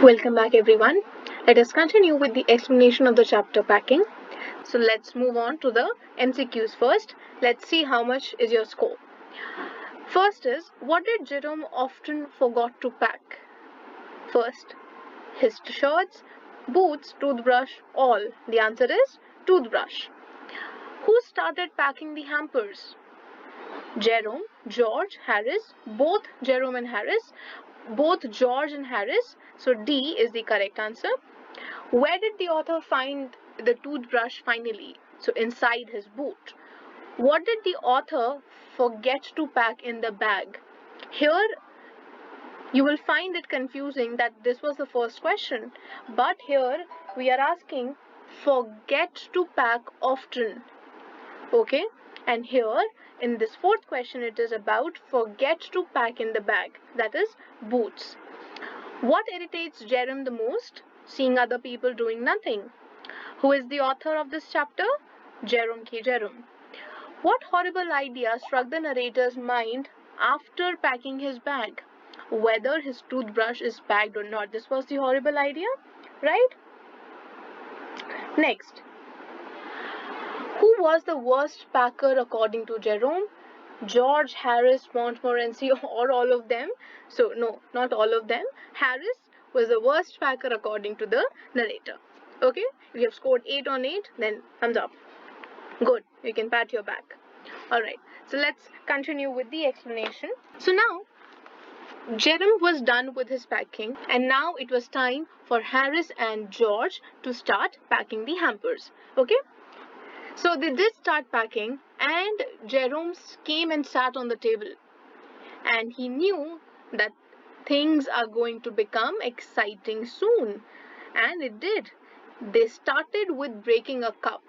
Welcome back everyone. Let us continue with the explanation of the chapter packing. So let's move on to the MCQs first. Let's see how much is your score. First is, what did Jerome often forgot to pack? First, his shirts, boots, toothbrush, all. The answer is toothbrush. Who started packing the hampers? Jerome, George, Harris, both Jerome and Harris, both George and Harris. So D is the correct answer. Where did the author find the toothbrush finally? So inside his boot. What did the author forget to pack in the bag? Here you will find it confusing that this was the first question, but here we are asking forget to pack often. Okay, and here in this fourth question it is about forget to pack in the bag, that is boots. What irritates Jerome the most? Seeing other people doing nothing. Who is the author of this chapter? Jerome K. Jerome. What horrible idea struck the narrator's mind after packing his bag? Whether his toothbrush is packed or not. This was the horrible idea, right? Next. Who was the worst packer according to Jerome? George, Harris, Montmorency, or all of them? So no, not all of them. Harris was the worst packer according to the narrator. Okay, if you have scored 8 on 8, then thumbs up. Good, you can pat your back. Alright, so let's continue with the explanation. So now, Jerome was done with his packing, and now it was time for Harris and George to start packing the hampers. Okay? So they did start packing, and Jerome came and sat on the table. And he knew that things are going to become exciting soon. And it did. They started with breaking a cup.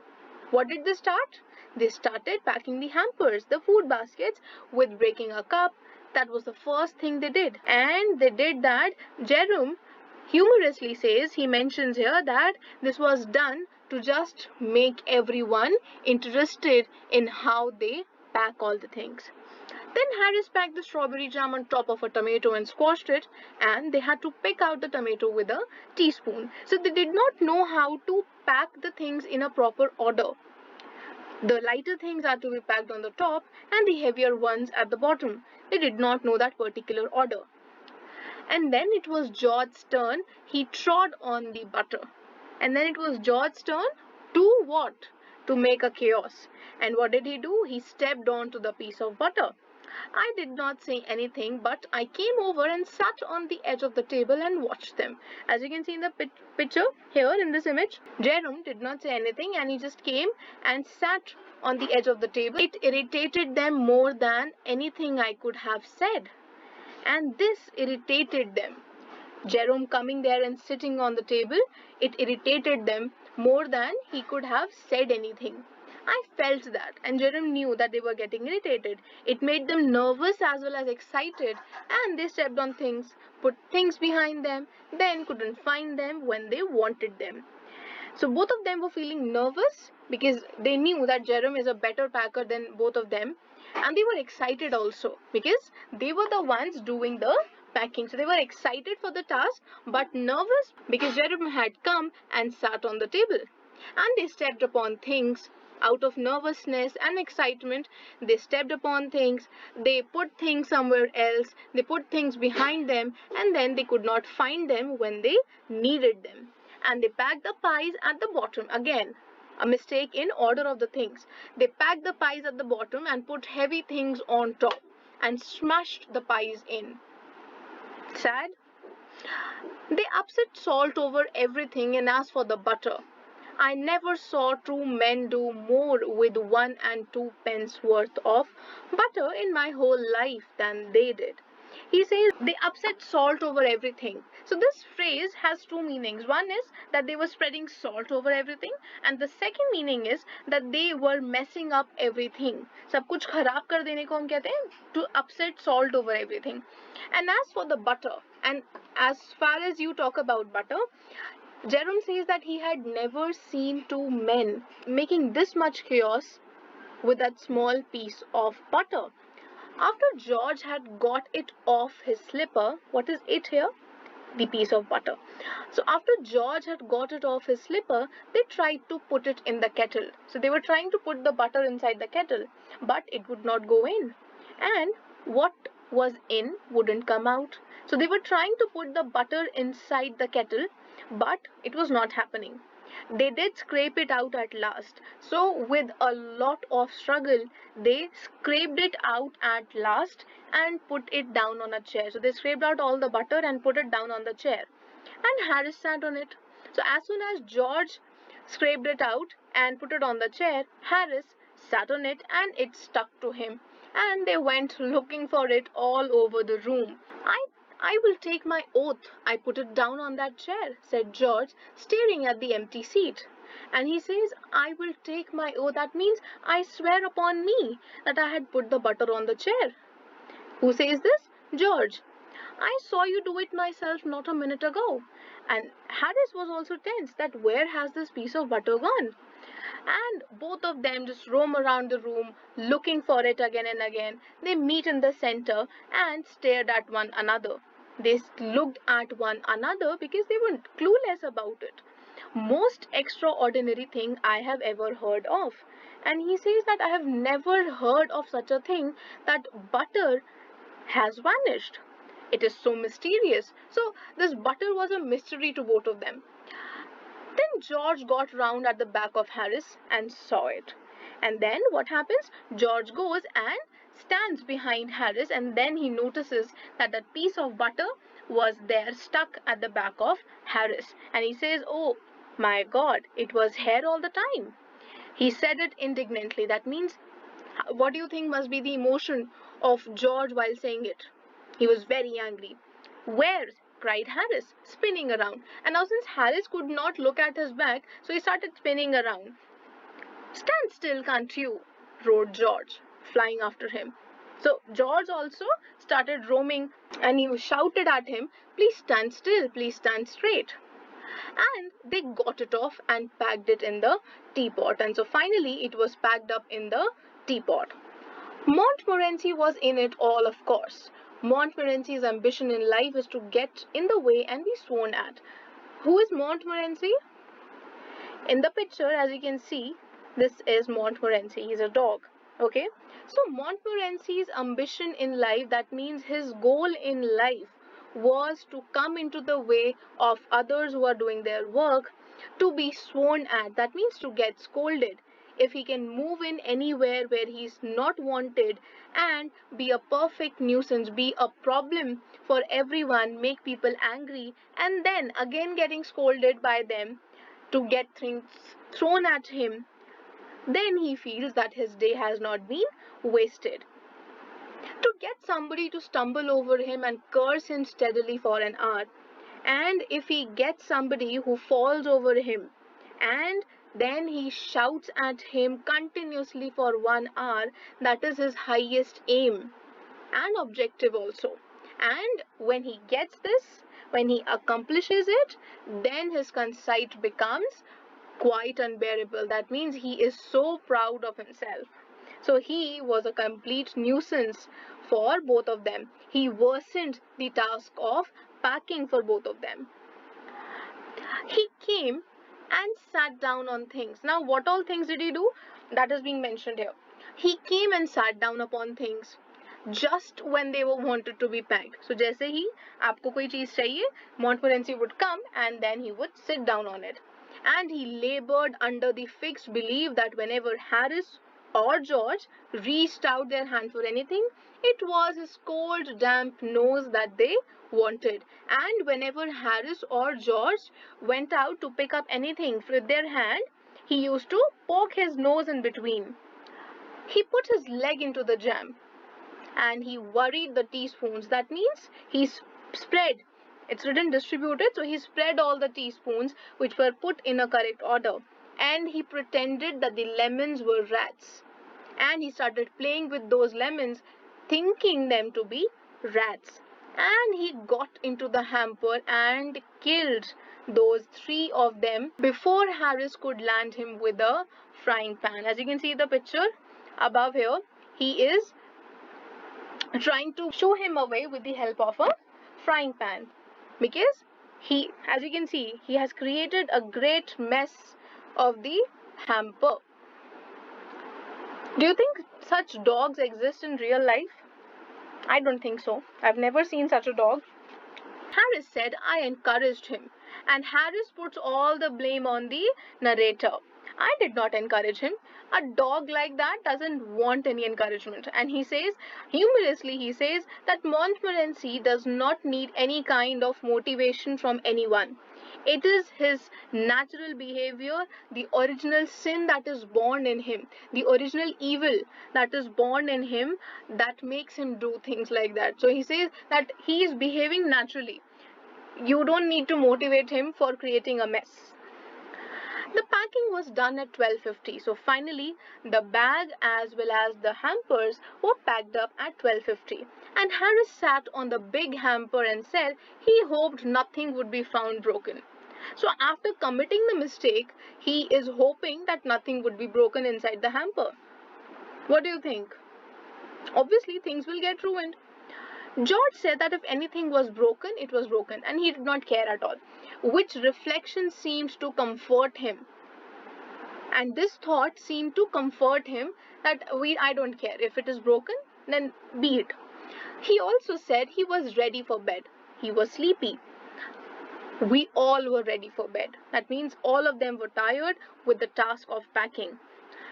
What did they start? They started packing the hampers, the food baskets, with breaking a cup. That was the first thing they did. And they did that. Jerome humorously says, he mentions here that this was done to just make everyone interested in how they pack all the things. Then Harris packed the strawberry jam on top of a tomato and squashed it, and they had to pick out the tomato with a teaspoon. So they did not know how to pack the things in a proper order. The lighter things are to be packed on the top and the heavier ones at the bottom. They did not know that particular order. And then it was George's turn. He trod on the butter. And then it was George's turn to what? To make a chaos. And what did he do? He stepped onto the piece of butter. I did not say anything, but I came over and sat on the edge of the table and watched them. As you can see in the picture here in this image, Jerome did not say anything and he just came and sat on the edge of the table. It irritated them more than anything I could have said. And this irritated them. Jerome coming there and sitting on the table, it irritated them more than he could have said anything. I felt that, and Jerome knew that they were getting irritated. It made them nervous as well as excited, and they stepped on things, put things behind them, then couldn't find them when they wanted them. So both of them were feeling nervous because they knew that Jerome is a better packer than both of them, and they were excited also because they were the ones doing the packing. So they were excited for the task but nervous because Jerome had come and sat on the table, and they stepped upon things out of nervousness and excitement. They stepped upon things, they put things somewhere else, they put things behind them, and then they could not find them when they needed them. And they packed the pies at the bottom. Again, a mistake in order of the things. They packed the pies at the bottom and put heavy things on top and smashed the pies in. Sad. They upset salt over everything and asked for the butter. I never saw two men do more with 1 and 2 pence worth of butter in my whole life than they did. He says they upset salt over everything. So this phrase has two meanings. One is that they were spreading salt over everything, and the second meaning is that they were messing up everything. सब कुछ खराब कर देने को हम कहते हैं, to upset salt over everything. And as for the butter, and as far as you talk about butter, Jerome says that he had never seen two men making this much chaos with that small piece of butter. After George had got it off his slipper, what is it here? the piece of butter. So after George had got it off his slipper, they tried to put it in the kettle. So they were trying to put the butter inside the kettle, but it would not go in. And what was in wouldn't come out. So they were trying to put the butter inside the kettle, but it was not happening. They did scrape it out at last. So with a lot of struggle, they scraped it out at last and put it down on a chair. So they scraped out all the butter and put it down on the chair. And Harris sat on it. So as soon as George scraped it out and put it on the chair, Harris sat on it and it stuck to him. And they went looking for it all over the room. I will take my oath I put it down on that chair, said George, staring at the empty seat. And he says, I will take my oath. That means I swear upon me that I had put the butter on the chair. Who says this? George. I saw you do it myself not a minute ago. And Harris was also tense that where has this piece of butter gone? And both of them just roam around the room looking for it again and again. They meet in the center and stared at one another. They looked at one another because they were clueless about it. Most extraordinary thing I have ever heard of. And he says that I have never heard of such a thing, that butter has vanished. It is so mysterious. So this butter was a mystery to both of them. Then George got round at the back of Harris and saw it. And then what happens? George goes and stands behind Harris, and then he notices that that piece of butter was there stuck at the back of Harris. And he says, oh my God, it was here all the time. He said it indignantly. That means, what do you think must be the emotion of George while saying it? He was very angry. Where? Cried Harris, spinning around. And now since Harris could not look at his back, so he started spinning around. Stand still, can't you? Roared George, flying after him. So George also started roaming and he shouted at him, please stand still, please stand straight. And they got it off and packed it in the teapot. And so finally it was packed up in the teapot. Montmorency was in it all, of course. Montmorency's ambition in life is to get in the way and be sworn at. Who is Montmorency? In the picture, as you can see, this is Montmorency. He's a dog. Okay? So Montmorency's ambition in life, that means his goal in life, was to come into the way of others who are doing their work, to be sworn at. That means to get scolded. If he can move in anywhere where he's not wanted and be a perfect nuisance, be a problem for everyone, make people angry, and then again getting scolded by them to get things thrown at him, then he feels that his day has not been wasted. To get somebody to stumble over him and curse him steadily for an hour, and if he gets somebody who falls over him and then he shouts at him continuously for 1 hour, that is his highest aim and objective also. And when he gets this, when he accomplishes it, then his conceit becomes quite unbearable. That means he is so proud of himself. So he was a complete nuisance for both of them. He worsened the task of packing for both of them. He came and sat down on things. Now, what all things did he do? That is being mentioned here. He came and sat down upon things just when they were wanted to be packed. So, जैसे ही आपको कोई चीज चाहिए, Montmorency would come and then he would sit down on it. And he labored under the fixed belief that whenever Harris or George reached out their hand for anything, it was his cold, damp nose that they wanted. And whenever Harris or George went out to pick up anything with their hand, he used to poke his nose in between. He put his leg into the jam and he worried the teaspoons. That means he spread. It's written distributed, so he spread all the teaspoons which were put in a correct order. And he pretended that the lemons were rats. And he started playing with those lemons, thinking them to be rats. And he got into the hamper and killed those 3 of them before Harris could land him with a frying pan. As you can see the picture above here, he is trying to shoo him away with the help of a frying pan, because as you can see, he has created a great mess of the hamper. Do you think such dogs exist in real life? I don't think so. I've never seen such a dog. Harris said I encouraged him, and Harris puts all the blame on the narrator. I did not encourage him. A dog like that doesn't want any encouragement. And he says, humorously, he says that Montmorency does not need any kind of motivation from anyone. It is his natural behavior, the original sin that is born in him, the original evil that is born in him that makes him do things like that. So he says that he is behaving naturally. You don't need to motivate him for creating a mess. The packing was done at 12:50, so finally the bag as well as the hampers were packed up at 12:50, and Harris sat on the big hamper and said he hoped nothing would be found broken. So after committing the mistake, he is hoping that nothing would be broken inside the hamper. What do you think? Obviously things will get ruined. George said that if anything was broken, it was broken, and he did not care at all, which reflection seemed to comfort him. And this thought seemed to comfort him that I don't care. If it is broken, then be it. He also said he was ready for bed. He was sleepy. We all were ready for bed. That means all of them were tired with the task of packing.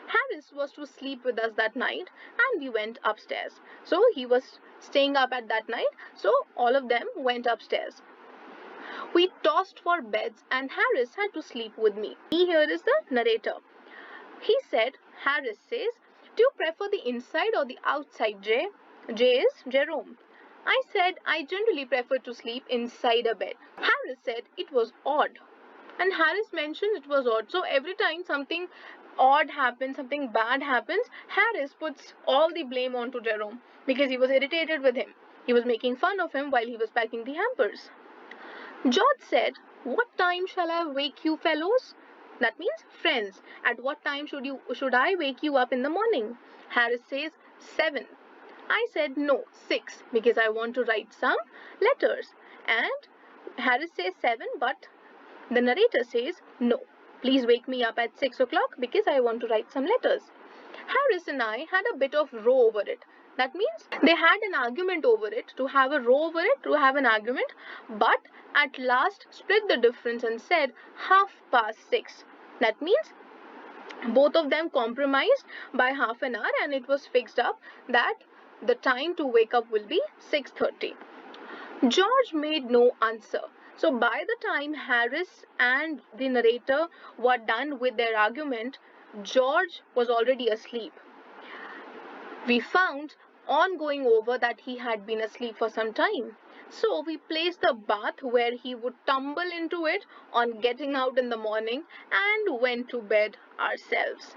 Harris was to sleep with us that night, and we went upstairs. So he was staying up at that night, so all of them went upstairs. We tossed for beds, and Harris had to sleep with me. Here is the narrator. He said, Harris says, do you prefer the inside or the outside, Jay? Jay is Jerome. I said I generally prefer to sleep inside a bed. Harris said it was odd. And Harris mentioned it was odd. So every time something odd happens, something bad happens, Harris puts all the blame onto Jerome because he was irritated with him. He was making fun of him while he was packing the hampers. George said, what time shall I wake you fellows? That means friends. At what time should I wake you up in the morning? Harris says 7. I said no, 6, because I want to write some letters. And Harris says 7, but the narrator says no. Please wake me up at 6 o'clock because I want to write some letters. Harris and I had a bit of row over it. That means they had an argument over it, to have a row over it, to have an argument, but at last split the difference and said 6:30. That means both of them compromised by half an hour, and it was fixed up that the time to wake up will be 6:30. George made no answer. So by the time Harris and the narrator were done with their argument, George was already asleep. We found on going over that he had been asleep for some time. So we placed the bath where he would tumble into it on getting out in the morning and went to bed ourselves.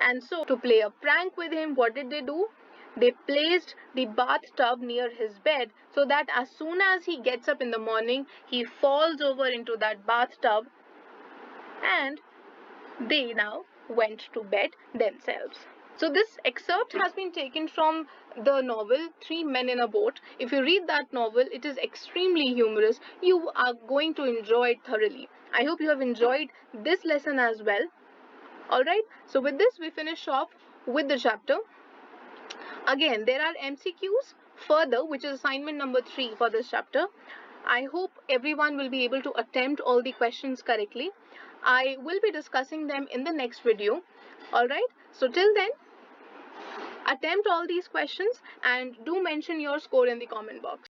And so to play a prank with him, what did they do? They placed the bathtub near his bed so that as soon as he gets up in the morning, he falls over into that bathtub, and they now went to bed themselves. So this excerpt has been taken from the novel Three Men in a Boat. If you read that novel, it is extremely humorous. You are going to enjoy it thoroughly. I hope you have enjoyed this lesson as well. Alright, so with this we finish off with the chapter. Again, there are MCQs further, which is assignment number 3 for this chapter. I hope everyone will be able to attempt all the questions correctly. I will be discussing them in the next video. Alright, so till then, attempt all these questions and do mention your score in the comment box.